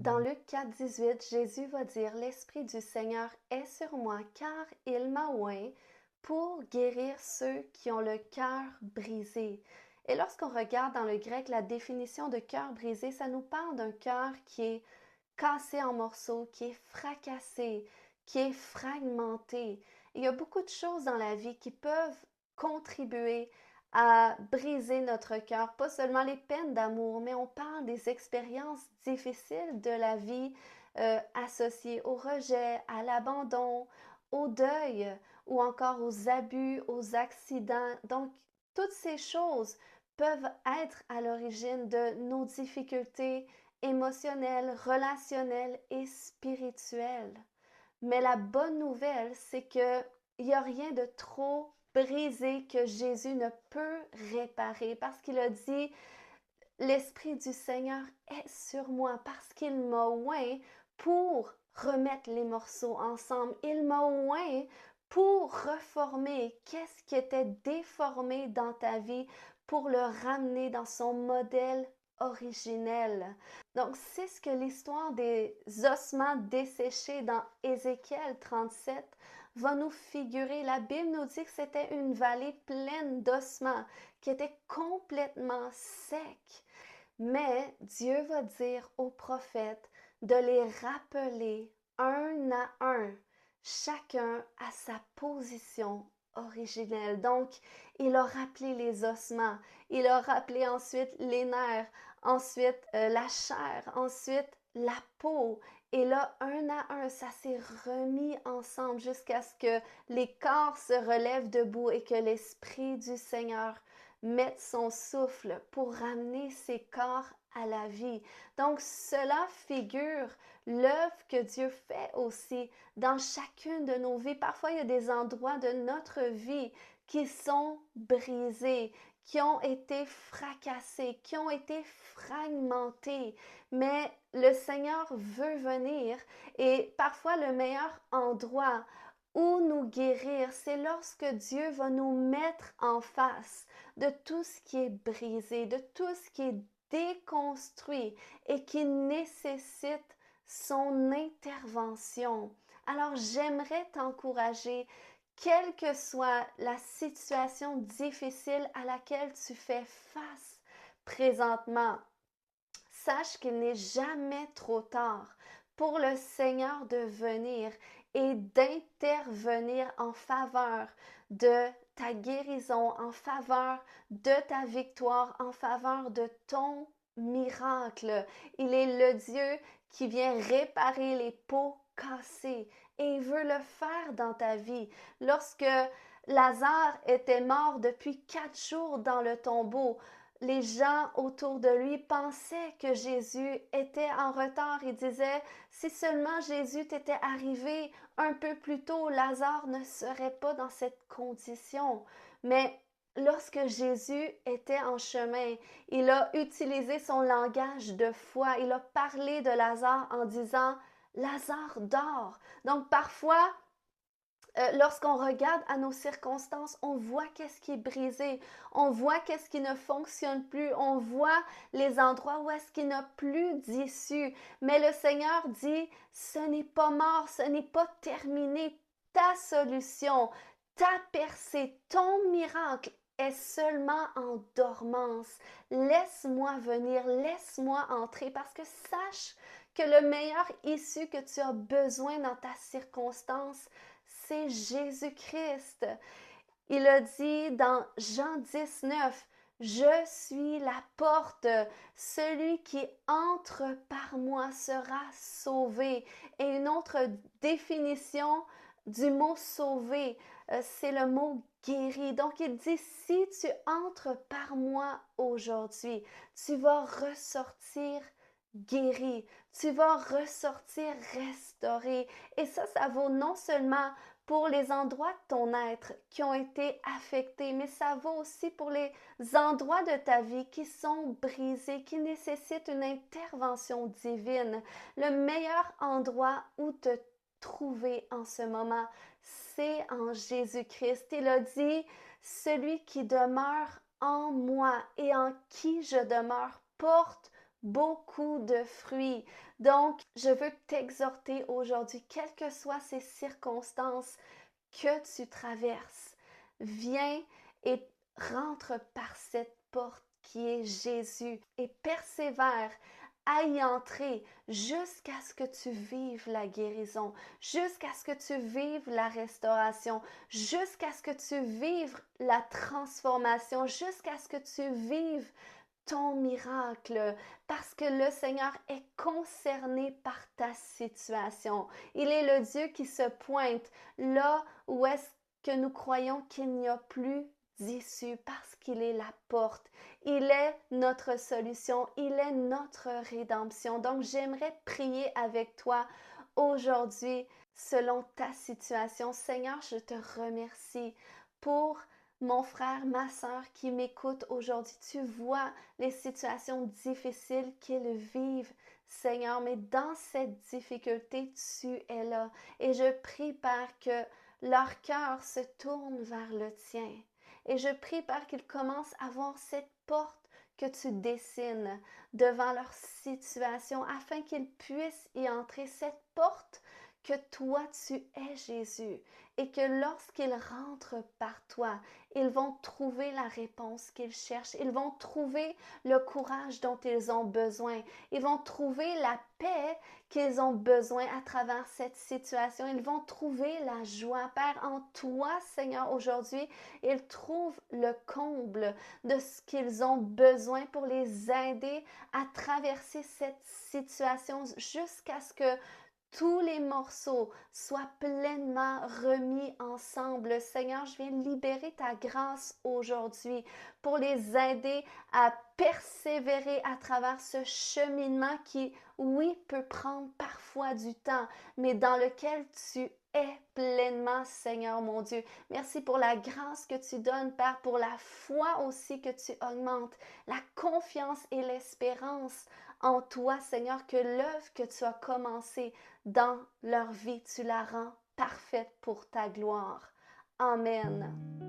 Dans Luc 4,18, Jésus va dire: «L'Esprit du Seigneur est sur moi, car il m'a oint pour guérir ceux qui ont le cœur brisé.» Et lorsqu'on regarde dans le grec la définition de cœur brisé, ça nous parle d'un cœur qui est cassé en morceaux, qui est fracassé, qui est fragmenté. Il y a beaucoup de choses dans la vie qui peuvent contribuer à briser notre cœur, pas seulement les peines d'amour, mais on parle des expériences difficiles de la vie associées au rejet, à l'abandon, au deuil ou encore aux abus, aux accidents. Donc, toutes ces choses peuvent être à l'origine de nos difficultés émotionnelles, relationnelles et spirituelles. Mais la bonne nouvelle, c'est que il n'y a rien de trop brisé que Jésus ne peut réparer parce qu'il a dit: «L'Esprit du Seigneur est sur moi parce qu'il m'a oint pour remettre les morceaux ensemble. Il m'a oint pour reformer qu'est-ce qui était déformé dans ta vie, pour le ramener dans son modèle originel.» Donc, c'est ce que l'histoire des ossements desséchés dans Ézéchiel 37 va nous figurer. La Bible nous dit que c'était une vallée pleine d'ossements qui étaient complètement secs. Mais Dieu va dire aux prophètes de les rappeler un à un, chacun à sa position originelle. Donc, il a rappelé les ossements, il a rappelé ensuite les nerfs, ensuite la chair, ensuite la peau. Et là, un à un, ça s'est remis ensemble jusqu'à ce que les corps se relèvent debout et que l'Esprit du Seigneur mette son souffle pour ramener ces corps à la vie. Donc, cela figure l'œuvre que Dieu fait aussi dans chacune de nos vies. Parfois, il y a des endroits de notre vie qui sont brisés, qui ont été fracassés, qui ont été fragmentés. Mais le Seigneur veut venir et parfois le meilleur endroit où nous guérir, c'est lorsque Dieu va nous mettre en face de tout ce qui est brisé, de tout ce qui est déconstruit et qui nécessite son intervention. Alors j'aimerais t'encourager, quelle que soit la situation difficile à laquelle tu fais face présentement, sache qu'il n'est jamais trop tard pour le Seigneur de venir et d'intervenir en faveur de ta guérison, en faveur de ta victoire, en faveur de ton miracle. Il est le Dieu qui vient réparer les pots cassés et il veut le faire dans ta vie. Lorsque Lazare était mort depuis 4 jours dans le tombeau, les gens autour de lui pensaient que Jésus était en retard. Ils disaient: si seulement Jésus t'était arrivé un peu plus tôt, Lazare ne serait pas dans cette condition. Mais lorsque Jésus était en chemin, il a utilisé son langage de foi. Il a parlé de Lazare en disant: Lazare dort. Donc parfois, lorsqu'on regarde à nos circonstances, on voit qu'est-ce qui est brisé, on voit qu'est-ce qui ne fonctionne plus, on voit les endroits où est-ce qu'il n'y a plus d'issue. Mais le Seigneur dit: ce n'est pas mort, ce n'est pas terminé. Ta solution, ta percée, ton miracle est seulement en dormance. Laisse-moi venir, laisse-moi entrer, parce que sache que le meilleur issue que tu as besoin dans ta circonstance, c'est Jésus-Christ. Il a dit dans Jean 19: je suis la porte, celui qui entre par moi sera sauvé. Et une autre définition du mot sauvé, c'est le mot guéri. Donc il dit: si tu entres par moi aujourd'hui, tu vas ressortir guéri, tu vas ressortir restauré. Et ça vaut non seulement pour les endroits de ton être qui ont été affectés, mais ça vaut aussi pour les endroits de ta vie qui sont brisés, qui nécessitent une intervention divine. Le meilleur endroit où te trouver en ce moment, c'est en Jésus-Christ. Il a dit: celui qui demeure en moi et en qui je demeure porte beaucoup de fruits. Donc, je veux t'exhorter aujourd'hui, quelles que soient ces circonstances que tu traverses, viens et rentre par cette porte qui est Jésus et persévère à y entrer jusqu'à ce que tu vives la guérison, jusqu'à ce que tu vives la restauration, jusqu'à ce que tu vives la transformation, jusqu'à ce que tu vives ton miracle, parce que le Seigneur est concerné par ta situation. Il est le Dieu qui se pointe là où est-ce que nous croyons qu'il n'y a plus d'issue, parce qu'il est la porte. Il est notre solution, il est notre rédemption. Donc j'aimerais prier avec toi aujourd'hui selon ta situation. Seigneur, je te remercie pour mon frère, ma sœur qui m'écoute aujourd'hui. Tu vois les situations difficiles qu'ils vivent, Seigneur, mais dans cette difficulté, tu es là. Et je prie, Père, que leur cœur se tourne vers le tien. Et je prie, Père, qu'ils commencent à voir cette porte que tu dessines devant leur situation afin qu'ils puissent y entrer. Cette porte que toi tu es, Jésus, et que lorsqu'ils rentrent par toi, ils vont trouver la réponse qu'ils cherchent. Ils vont trouver le courage dont ils ont besoin. Ils vont trouver la paix qu'ils ont besoin à travers cette situation. Ils vont trouver la joie. Père, en toi, Seigneur, aujourd'hui, ils trouvent le comble de ce qu'ils ont besoin pour les aider à traverser cette situation jusqu'à ce que tous les morceaux soient pleinement remis ensemble. Seigneur, je viens libérer ta grâce aujourd'hui pour les aider à persévérer à travers ce cheminement qui, oui, peut prendre parfois du temps, mais dans lequel tu es pleinement, Seigneur mon Dieu. Merci pour la grâce que tu donnes, Père, pour la foi aussi que tu augmentes, la confiance et l'espérance en toi, Seigneur, que l'œuvre que tu as commencée dans leur vie, tu la rends parfaite pour ta gloire. Amen.